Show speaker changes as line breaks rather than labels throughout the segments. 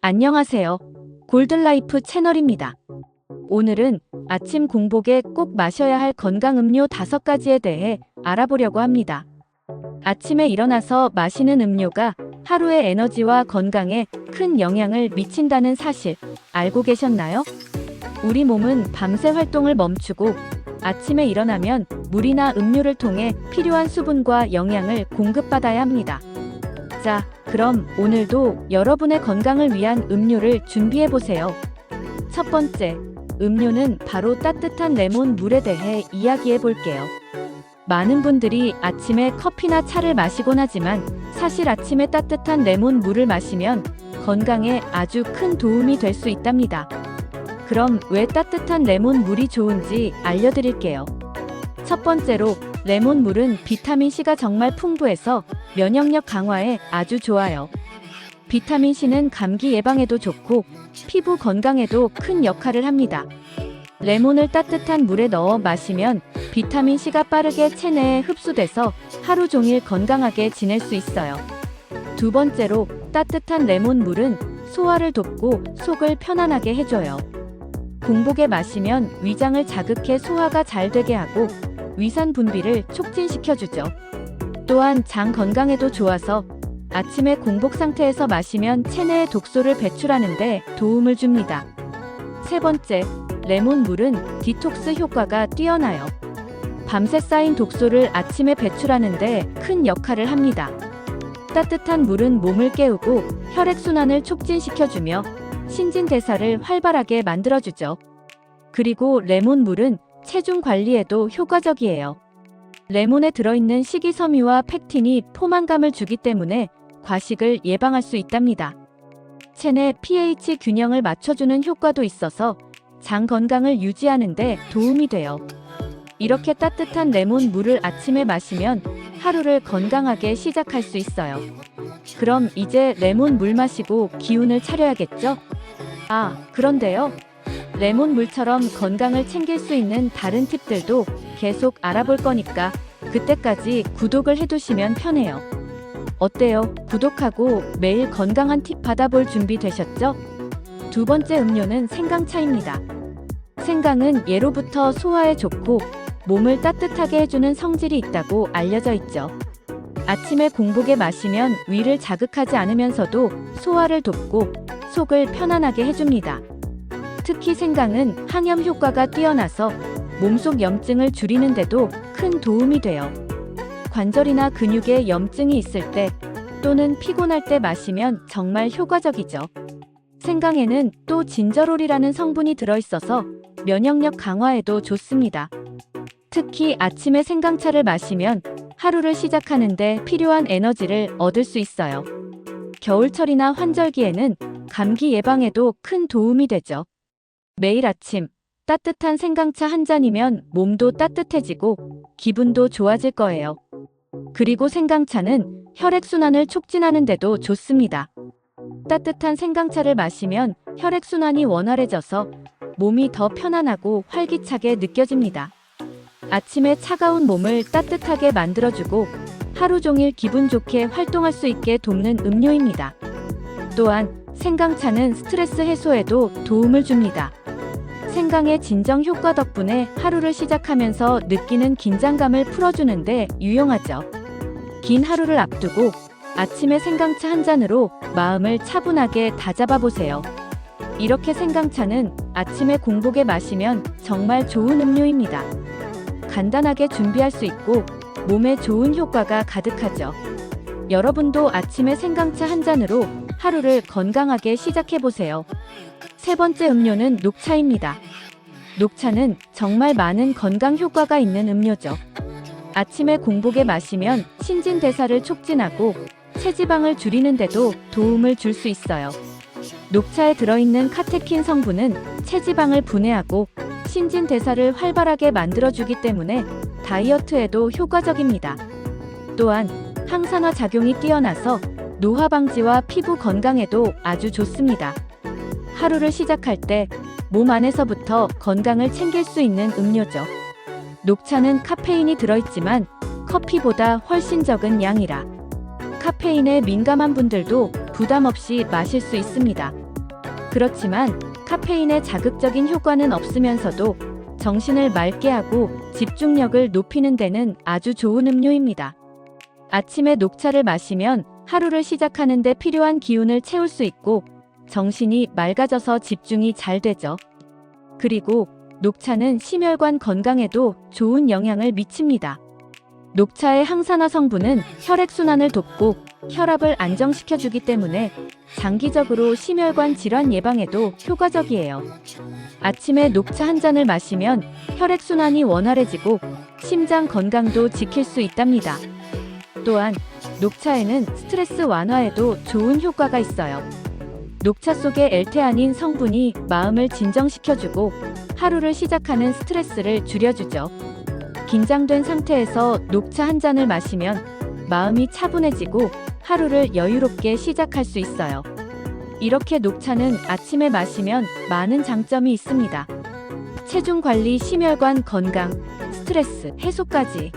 안녕하세요. 골든라이프 채널입니다. 오늘은 아침 공복에 꼭 마셔야 할 건강 음료 5가지에 대해 알아보려고 합니다. 아침에 일어나서 마시는 음료가 하루의 에너지와 건강에 큰 영향을 미친다는 사실 알고 계셨나요? 우리 몸은 밤새 활동을 멈추고 아침에 일어나면 물이나 음료를 통해 필요한 수분과 영양을 공급받아야 합니다. 자, 그럼 오늘도 여러분의 건강을 위한 음료를 준비해보세요. 첫 번째, 음료는 바로 따뜻한 레몬 물에 대해 이야기해볼게요. 많은 분들이 아침에 커피나 차를 마시곤 하지만 사실 아침에 따뜻한 레몬 물을 마시면 건강에 아주 큰 도움이 될 수 있답니다. 그럼 왜 따뜻한 레몬 물이 좋은지 알려드릴게요. 첫 번째로, 레몬 물은 비타민C가 정말 풍부해서 면역력 강화에 아주 좋아요. 비타민C는 감기 예방에도 좋고 피부 건강에도 큰 역할을 합니다. 레몬을 따뜻한 물에 넣어 마시면 비타민C가 빠르게 체내에 흡수돼서 하루 종일 건강하게 지낼 수 있어요. 두 번째로, 따뜻한 레몬 물은 소화를 돕고 속을 편안하게 해줘요. 공복에 마시면 위장을 자극해 소화가 잘 되게 하고 위산 분비를 촉진시켜주죠. 또한 장 건강에도 좋아서 아침에 공복 상태에서 마시면 체내에 독소를 배출하는 데 도움을 줍니다. 세 번째, 레몬 물은 디톡스 효과가 뛰어나요. 밤새 쌓인 독소를 아침에 배출하는 데 큰 역할을 합니다. 따뜻한 물은 몸을 깨우고 혈액순환을 촉진시켜주며 신진대사를 활발하게 만들어주죠. 그리고 레몬 물은 체중 관리에도 효과적이에요. 레몬에 들어있는 식이섬유와 팩틴이 포만감을 주기 때문에 과식을 예방할 수 있답니다. 체내 pH 균형을 맞춰주는 효과도 있어서 장 건강을 유지하는 데 도움이 돼요. 이렇게 따뜻한 레몬 물을 아침에 마시면 하루를 건강하게 시작할 수 있어요. 그럼 이제 레몬 물 마시고 기운을 차려야겠죠? 그런데요. 레몬 물처럼 건강을 챙길 수 있는 다른 팁들도 계속 알아볼 거니까 그때까지 구독을 해두시면 편해요. 어때요? 구독하고 매일 건강한 팁 받아볼 준비 되셨죠? 두 번째 음료는 생강차입니다. 생강은 예로부터 소화에 좋고 몸을 따뜻하게 해주는 성질이 있다고 알려져 있죠. 아침에 공복에 마시면 위를 자극하지 않으면서도 소화를 돕고 속을 편안하게 해줍니다. 특히 생강은 항염 효과가 뛰어나서 몸속 염증을 줄이는데도 큰 도움이 돼요. 관절이나 근육에 염증이 있을 때 또는 피곤할 때 마시면 정말 효과적이죠. 생강에는 또 진저롤이라는 성분이 들어있어서 면역력 강화에도 좋습니다. 특히 아침에 생강차를 마시면 하루를 시작하는데 필요한 에너지를 얻을 수 있어요. 겨울철이나 환절기에는 감기 예방에도 큰 도움이 되죠. 매일 아침 따뜻한 생강차 한 잔이면 몸도 따뜻해지고 기분도 좋아질 거예요. 그리고 생강차는 혈액순환을 촉진하는 데도 좋습니다. 따뜻한 생강차를 마시면 혈액순환이 원활해져서 몸이 더 편안하고 활기차게 느껴집니다. 아침에 차가운 몸을 따뜻하게 만들어주고 하루 종일 기분 좋게 활동할 수 있게 돕는 음료입니다. 또한 생강차는 스트레스 해소에도 도움을 줍니다. 생강의 진정 효과 덕분에 하루를 시작하면서 느끼는 긴장감을 풀어주는데 유용하죠. 긴 하루를 앞두고 아침에 생강차 한 잔으로 마음을 차분하게 다잡아 보세요. 이렇게 생강차는 아침에 공복에 마시면 정말 좋은 음료입니다. 간단하게 준비할 수 있고 몸에 좋은 효과가 가득하죠. 여러분도 아침에 생강차 한 잔으로 하루를 건강하게 시작해보세요. 세 번째 음료는 녹차입니다. 녹차는 정말 많은 건강 효과가 있는 음료죠. 아침에 공복에 마시면 신진대사를 촉진하고 체지방을 줄이는 데도 도움을 줄 수 있어요. 녹차에 들어있는 카테킨 성분은 체지방을 분해하고 신진대사를 활발하게 만들어주기 때문에 다이어트에도 효과적입니다. 또한 항산화 작용이 뛰어나서 노화 방지와 피부 건강에도 아주 좋습니다. 하루를 시작할 때 몸 안에서부터 건강을 챙길 수 있는 음료죠. 녹차는 카페인이 들어있지만 커피보다 훨씬 적은 양이라 카페인에 민감한 분들도 부담 없이 마실 수 있습니다. 그렇지만 카페인의 자극적인 효과는 없으면서도 정신을 맑게 하고 집중력을 높이는 데는 아주 좋은 음료입니다. 아침에 녹차를 마시면 하루를 시작하는 데 필요한 기운을 채울 수 있고 정신이 맑아져서 집중이 잘 되죠. 그리고 녹차는 심혈관 건강에도 좋은 영향을 미칩니다. 녹차의 항산화 성분은 혈액순환을 돕고 혈압을 안정시켜주기 때문에 장기적으로 심혈관 질환 예방에도 효과적이에요. 아침에 녹차 한 잔을 마시면 혈액순환이 원활해지고 심장 건강도 지킬 수 있답니다. 또한 녹차에는 스트레스 완화에도 좋은 효과가 있어요. 녹차 속의 엘테아닌 성분이 마음을 진정시켜주고 하루를 시작하는 스트레스를 줄여주죠. 긴장된 상태에서 녹차 한 잔을 마시면 마음이 차분해지고 하루를 여유롭게 시작할 수 있어요. 이렇게 녹차는 아침에 마시면 많은 장점이 있습니다. 체중 관리, 심혈관 건강, 스트레스 해소까지.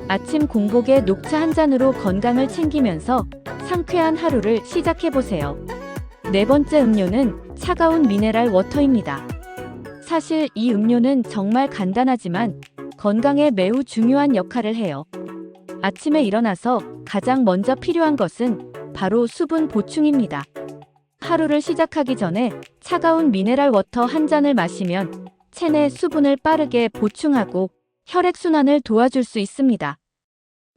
아침 공복에 녹차 한 잔으로 건강을 챙기면서 상쾌한 하루를 시작해보세요. 네 번째 음료는 차가운 미네랄 워터입니다. 사실 이 음료는 정말 간단하지만 건강에 매우 중요한 역할을 해요. 아침에 일어나서 가장 먼저 필요한 것은 바로 수분 보충입니다. 하루를 시작하기 전에 차가운 미네랄 워터 한 잔을 마시면 체내 수분을 빠르게 보충하고 혈액순환을 도와줄 수 있습니다.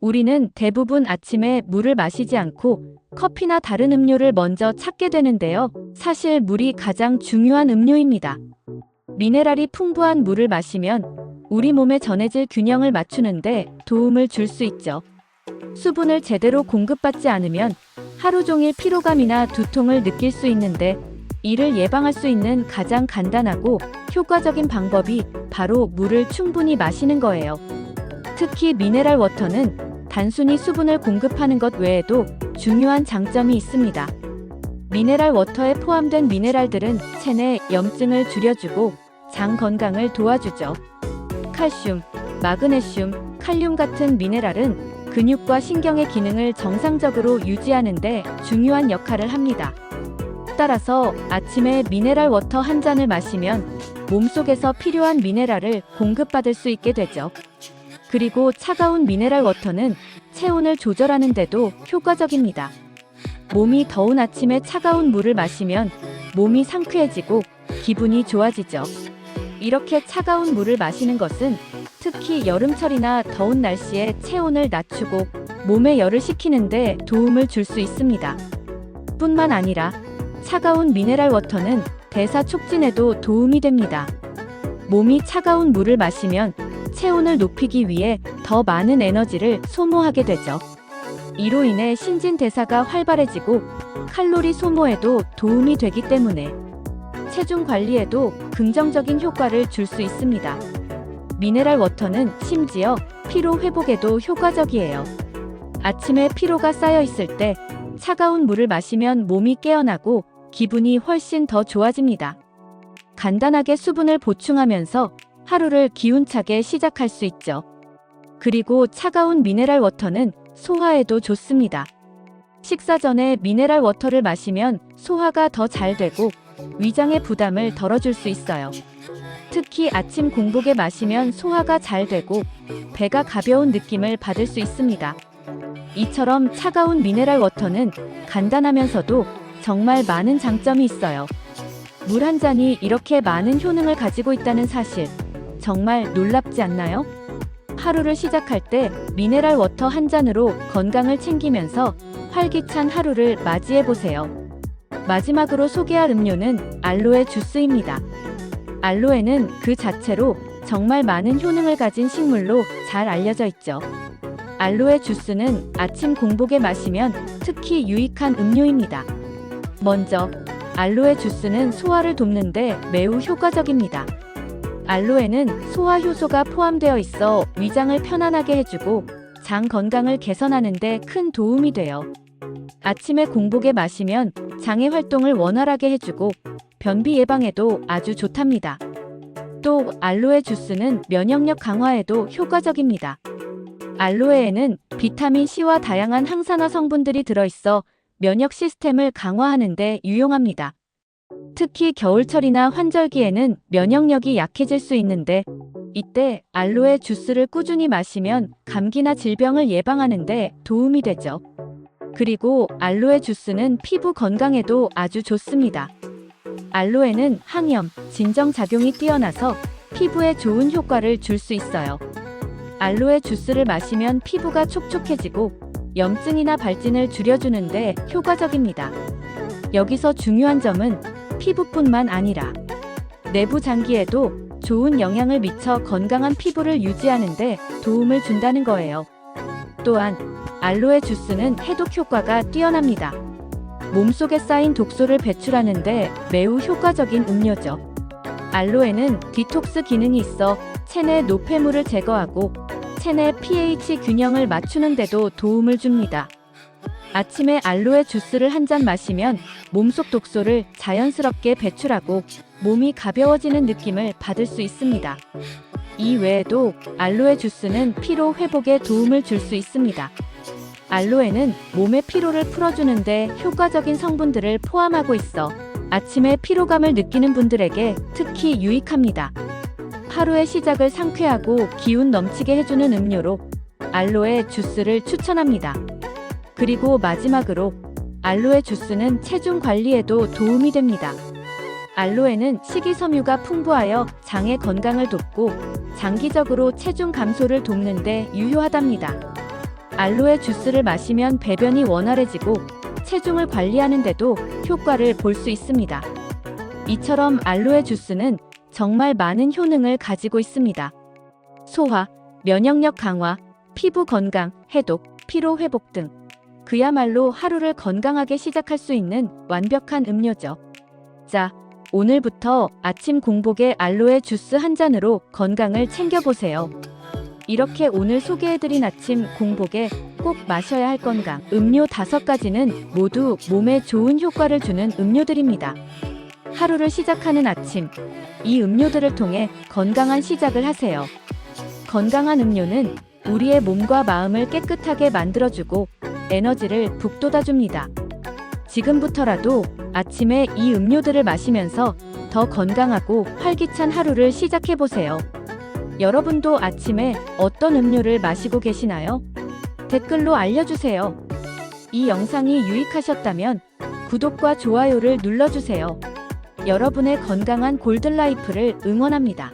우리는 대부분 아침에 물을 마시지 않고 커피나 다른 음료를 먼저 찾게 되는데요. 사실 물이 가장 중요한 음료입니다. 미네랄이 풍부한 물을 마시면 우리 몸의 전해질 균형을 맞추는데 도움을 줄 수 있죠. 수분을 제대로 공급받지 않으면 하루 종일 피로감이나 두통을 느낄 수 있는데 이를 예방할 수 있는 가장 간단하고 효과적인 방법이 바로 물을 충분히 마시는 거예요. 특히 미네랄 워터는 단순히 수분을 공급하는 것 외에도 중요한 장점이 있습니다. 미네랄 워터에 포함된 미네랄들은 체내 염증을 줄여주고 장 건강을 도와주죠. 칼슘, 마그네슘, 칼륨 같은 미네랄은 근육과 신경의 기능을 정상적으로 유지하는 데 중요한 역할을 합니다. 따라서 아침에 미네랄 워터 한 잔을 마시면 몸속에서 필요한 미네랄을 공급받을 수 있게 되죠. 그리고 차가운 미네랄 워터는 체온을 조절하는 데도 효과적입니다. 몸이 더운 아침에 차가운 물을 마시면 몸이 상쾌해지고 기분이 좋아지죠. 이렇게 차가운 물을 마시는 것은 특히 여름철이나 더운 날씨에 체온을 낮추고 몸에 열을 식히는 데 도움을 줄 수 있습니다. 뿐만 아니라 차가운 미네랄 워터는 대사 촉진에도 도움이 됩니다. 몸이 차가운 물을 마시면 체온을 높이기 위해 더 많은 에너지를 소모하게 되죠. 이로 인해 신진대사가 활발해지고 칼로리 소모에도 도움이 되기 때문에 체중 관리에도 긍정적인 효과를 줄 수 있습니다. 미네랄 워터는 심지어 피로 회복에도 효과적이에요. 아침에 피로가 쌓여 있을 때 차가운 물을 마시면 몸이 깨어나고 기분이 훨씬 더 좋아집니다. 간단하게 수분을 보충하면서 하루를 기운차게 시작할 수 있죠. 그리고 차가운 미네랄 워터는 소화에도 좋습니다. 식사 전에 미네랄 워터를 마시면 소화가 더 잘 되고 위장의 부담을 덜어줄 수 있어요. 특히 아침 공복에 마시면 소화가 잘 되고 배가 가벼운 느낌을 받을 수 있습니다. 이처럼 차가운 미네랄 워터는 간단하면서도 정말 많은 장점이 있어요. 물 한 잔이 이렇게 많은 효능을 가지고 있다는 사실, 정말 놀랍지 않나요? 하루를 시작할 때 미네랄 워터 한 잔으로 건강을 챙기면서 활기찬 하루를 맞이해보세요. 마지막으로 소개할 음료는 알로에 주스입니다. 알로에는 그 자체로 정말 많은 효능을 가진 식물로 잘 알려져 있죠. 알로에 주스는 아침 공복에 마시면 특히 유익한 음료입니다. 먼저, 알로에 주스는 소화를 돕는데 매우 효과적입니다. 알로에는 소화 효소가 포함되어 있어 위장을 편안하게 해주고 장 건강을 개선하는 데 큰 도움이 돼요. 아침에 공복에 마시면 장의 활동을 원활하게 해주고 변비 예방에도 아주 좋답니다. 또 알로에 주스는 면역력 강화에도 효과적입니다. 알로에에는 비타민 C와 다양한 항산화 성분들이 들어있어 면역 시스템을 강화하는 데 유용합니다. 특히 겨울철이나 환절기에는 면역력이 약해질 수 있는데 이때 알로에 주스를 꾸준히 마시면 감기나 질병을 예방하는 데 도움이 되죠. 그리고 알로에 주스는 피부 건강에도 아주 좋습니다. 알로에는 항염, 진정 작용이 뛰어나서 피부에 좋은 효과를 줄 수 있어요. 알로에 주스를 마시면 피부가 촉촉해지고 염증이나 발진을 줄여주는데 효과적입니다. 여기서 중요한 점은 피부뿐만 아니라 내부 장기에도 좋은 영향을 미쳐 건강한 피부를 유지하는 데 도움을 준다는 거예요. 또한 알로에 주스는 해독 효과가 뛰어납니다. 몸속에 쌓인 독소를 배출하는 데 매우 효과적인 음료죠. 알로에는 디톡스 기능이 있어 체내 노폐물을 제거하고 체내 pH 균형을 맞추는 데도 도움을 줍니다. 아침에 알로에 주스를 한 잔 마시면 몸속 독소를 자연스럽게 배출하고 몸이 가벼워지는 느낌을 받을 수 있습니다. 이 외에도 알로에 주스는 피로 회복에 도움을 줄 수 있습니다. 알로에는 몸의 피로를 풀어주는데 효과적인 성분들을 포함하고 있어 아침에 피로감을 느끼는 분들에게 특히 유익합니다. 하루의 시작을 상쾌하고 기운 넘치게 해주는 음료로 알로에 주스를 추천합니다. 그리고 마지막으로 알로에 주스는 체중 관리에도 도움이 됩니다. 알로에는 식이섬유가 풍부하여 장의 건강을 돕고 장기적으로 체중 감소를 돕는 데 유효하답니다. 알로에 주스를 마시면 배변이 원활해지고 체중을 관리하는 데도 효과를 볼 수 있습니다. 이처럼 알로에 주스는 정말 많은 효능을 가지고 있습니다. 소화, 면역력 강화, 피부 건강, 해독, 피로 회복 등 그야말로 하루를 건강하게 시작할 수 있는 완벽한 음료죠. 자, 오늘부터 아침 공복에 알로에 주스 한 잔으로 건강을 챙겨보세요. 이렇게 오늘 소개해드린 아침 공복에 꼭 마셔야 할 건강 음료 5가지는 모두 몸에 좋은 효과를 주는 음료들입니다. 하루를 시작하는 아침, 이 음료들을 통해 건강한 시작을 하세요. 건강한 음료는 우리의 몸과 마음을 깨끗하게 만들어주고 에너지를 북돋아줍니다. 지금부터라도 아침에 이 음료들을 마시면서 더 건강하고 활기찬 하루를 시작해보세요. 여러분도 아침에 어떤 음료를 마시고 계시나요? 댓글로 알려주세요. 이 영상이 유익하셨다면 구독과 좋아요를 눌러주세요. 여러분의 건강한 골든라이프를 응원합니다.